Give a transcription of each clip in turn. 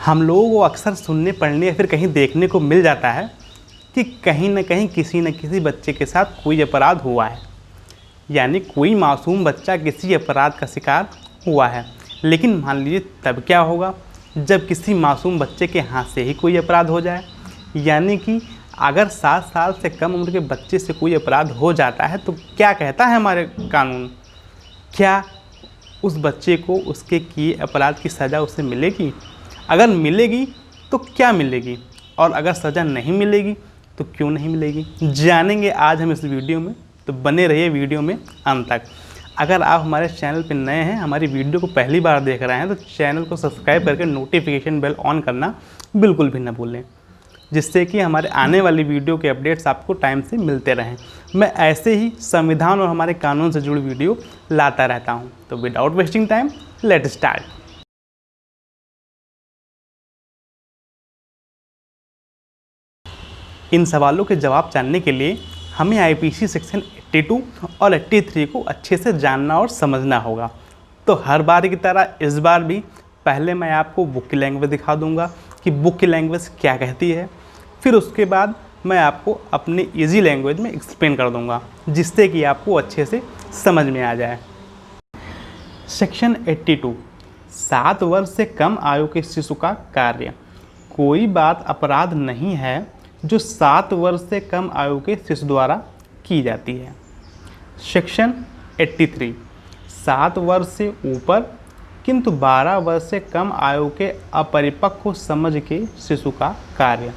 हम लोगों को अक्सर सुनने पढ़ने या फिर कहीं देखने को मिल जाता है कि कहीं न कहीं किसी न किसी बच्चे के साथ कोई अपराध हुआ है, यानी कोई मासूम बच्चा किसी अपराध का शिकार हुआ है। लेकिन मान लीजिए तब क्या होगा जब किसी मासूम बच्चे के हाथ से ही कोई अपराध हो जाए, यानी कि अगर 7 साल से कम उम्र के बच्चे से कोई अपराध हो जाता है तो क्या कहता है हमारे कानून, क्या उस बच्चे को उसके किए अपराध की सज़ा उसे मिलेगी? अगर मिलेगी तो क्या मिलेगी, और अगर सज़ा नहीं मिलेगी तो क्यों नहीं मिलेगी, जानेंगे आज हम इस वीडियो में। तो बने रहिए वीडियो में अंत तक। अगर आप हमारे चैनल पर नए हैं, हमारी वीडियो को पहली बार देख रहे हैं, तो चैनल को सब्सक्राइब करके नोटिफिकेशन बेल ऑन करना बिल्कुल भी ना भूलें, जिससे कि हमारे आने वाली वीडियो के अपडेट्स आपको टाइम से मिलते रहें। मैं ऐसे ही संविधान और हमारे कानून से जुड़ी वीडियो लाता रहता हूं। तो without wasting time let start. इन सवालों के जवाब जानने के लिए हमें आईपीसी सेक्शन 82 और 83 को अच्छे से जानना और समझना होगा। तो हर बार की तरह इस बार भी पहले मैं आपको बुक की लैंग्वेज दिखा दूंगा कि बुक की लैंग्वेज क्या कहती है, फिर उसके बाद मैं आपको अपनी इजी लैंग्वेज में एक्सप्लेन कर दूंगा, जिससे कि आपको अच्छे से समझ में आ जाए। सेक्शन 82, 7 वर्ष से कम आयु के शिशु का कार्य। कोई बात अपराध नहीं है जो 7 वर्ष से कम आयु के शिशु द्वारा की जाती है। सेक्शन 83, 7 वर्ष से ऊपर किंतु 12 वर्ष से कम आयु के अपरिपक्व समझ के शिशु का कार्य।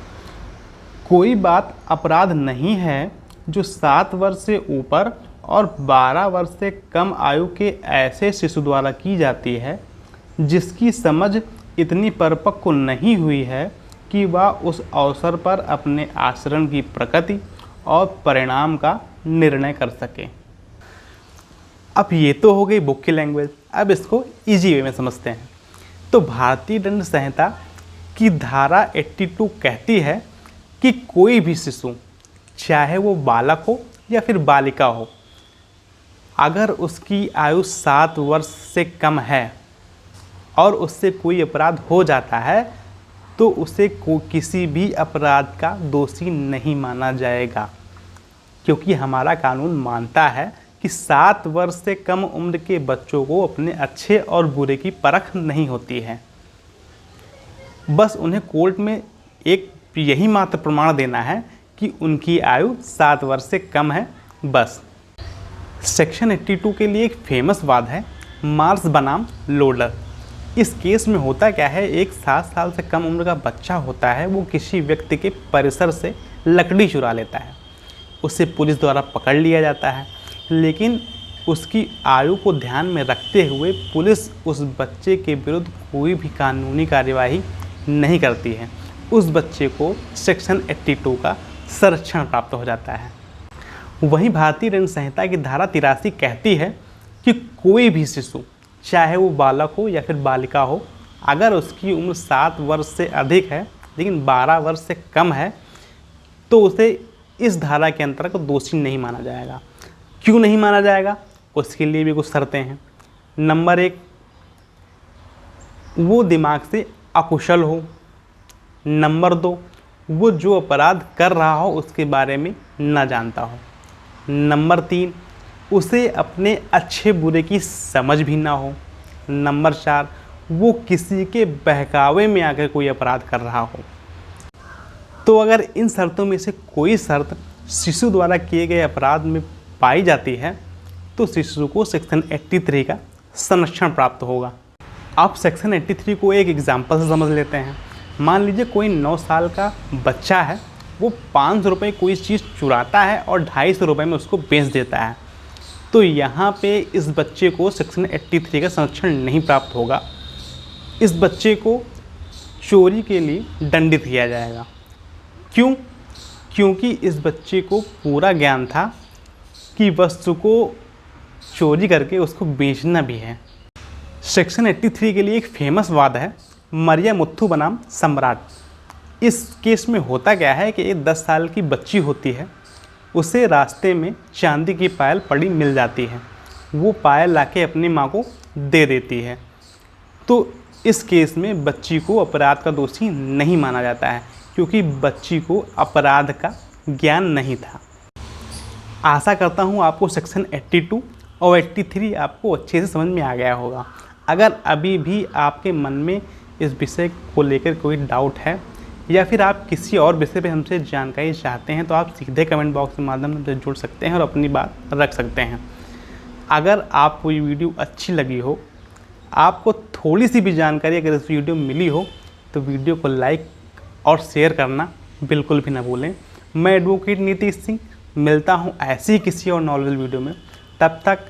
कोई बात अपराध नहीं है जो 7 वर्ष से ऊपर और 12 वर्ष से कम आयु के ऐसे शिशु द्वारा की जाती है जिसकी समझ इतनी परिपक्व नहीं हुई है कि वह उस अवसर पर अपने आचरण की प्रकृति और परिणाम का निर्णय कर सके। अब ये तो हो गई बुक की लैंग्वेज, अब इसको इजी वे में समझते हैं। तो भारतीय दंड संहिता की धारा 82 कहती है कि कोई भी शिशु, चाहे वो बालक हो या फिर बालिका हो, अगर उसकी आयु 7 वर्ष से कम है और उससे कोई अपराध हो जाता है तो उसे किसी भी अपराध का दोषी नहीं माना जाएगा, क्योंकि हमारा कानून मानता है कि 7 वर्ष से कम उम्र के बच्चों को अपने अच्छे और बुरे की परख नहीं होती है। बस उन्हें कोर्ट में एक यही मात्र प्रमाण देना है कि उनकी आयु 7 वर्ष से कम है, बस। सेक्शन 82 के लिए एक फेमस वाद है मार्स बनाम लोडर। इस केस में होता क्या है, एक 7 साल से कम उम्र का बच्चा होता है, वो किसी व्यक्ति के परिसर से लकड़ी चुरा लेता है, उसे पुलिस द्वारा पकड़ लिया जाता है, लेकिन उसकी आयु को ध्यान में रखते हुए पुलिस उस बच्चे के विरुद्ध कोई भी कानूनी कार्यवाही नहीं करती है। उस बच्चे को सेक्शन 82 का संरक्षण प्राप्त हो जाता है। वहीं भारतीय दंड संहिता की धारा 83 कहती है कि कोई भी शिशु, चाहे वो बालक हो या फिर बालिका हो, अगर उसकी उम्र 7 वर्ष से अधिक है लेकिन 12 वर्ष से कम है तो उसे इस धारा के अंतर्गत दोषी नहीं माना जाएगा। क्यों नहीं माना जाएगा, उसके लिए भी कुछ शर्तें हैं। नंबर 1, वो दिमाग से अकुशल हो। नंबर 2, वो जो अपराध कर रहा हो उसके बारे में न जानता हो। नंबर 3, उसे अपने अच्छे बुरे की समझ भी ना हो। नंबर 4, वो किसी के बहकावे में आकर कोई अपराध कर रहा हो। तो अगर इन शर्तों में से कोई शर्त शिशु द्वारा किए गए अपराध में पाई जाती है तो शिशु को सेक्शन 83 का संरक्षण प्राप्त होगा। आप सेक्शन 83 को एक एग्जाम्पल से समझ लेते हैं। मान लीजिए कोई 9 साल का बच्चा है, वो 500 रुपये कोई चीज़ चुराता है और 250 रुपये में उसको बेच देता है। तो यहाँ पे इस बच्चे को सेक्शन 83 का संरक्षण नहीं प्राप्त होगा। इस बच्चे को चोरी के लिए दंडित किया जाएगा। क्यों? क्योंकि इस बच्चे को पूरा ज्ञान था कि वस्तु को चोरी करके उसको बेचना भी है। सेक्शन 83 के लिए एक फेमस वाद है मरिया मुथु बनाम सम्राट। इस केस में होता क्या है कि एक 10 साल की बच्ची होती है, उसे रास्ते में चांदी की पायल पड़ी मिल जाती है। वो पायल लाके अपनी माँ को दे देती है। तो इस केस में बच्ची को अपराध का दोषी नहीं माना जाता है, क्योंकि बच्ची को अपराध का ज्ञान नहीं था। आशा करता हूँ आपको सेक्शन 82 और 83 आपको अच्छे से समझ में आ गया होगा। अगर अभी भी आपके मन में इस विषय को लेकर कोई डाउट है या फिर आप किसी और विषय पे हमसे जानकारी चाहते हैं, तो आप सीधे कमेंट बॉक्स के माध्यम से जुड़ सकते हैं और अपनी बात रख सकते हैं। अगर आपको ये वीडियो अच्छी लगी हो, आपको थोड़ी सी भी जानकारी अगर इस वीडियो में मिली हो, तो वीडियो को लाइक और शेयर करना बिल्कुल भी ना भूलें। मैं एडवोकेट नीतीश सिंह मिलता हूँ ऐसी ही किसी और नॉलेज वीडियो में। तब तक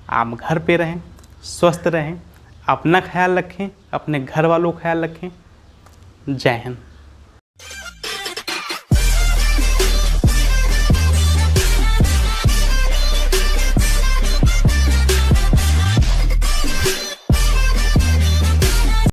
आप घर पे रहें, स्वस्थ रहें, अपना ख्याल रखें, अपने घर वालों का ख्याल रखें। जय हिंद।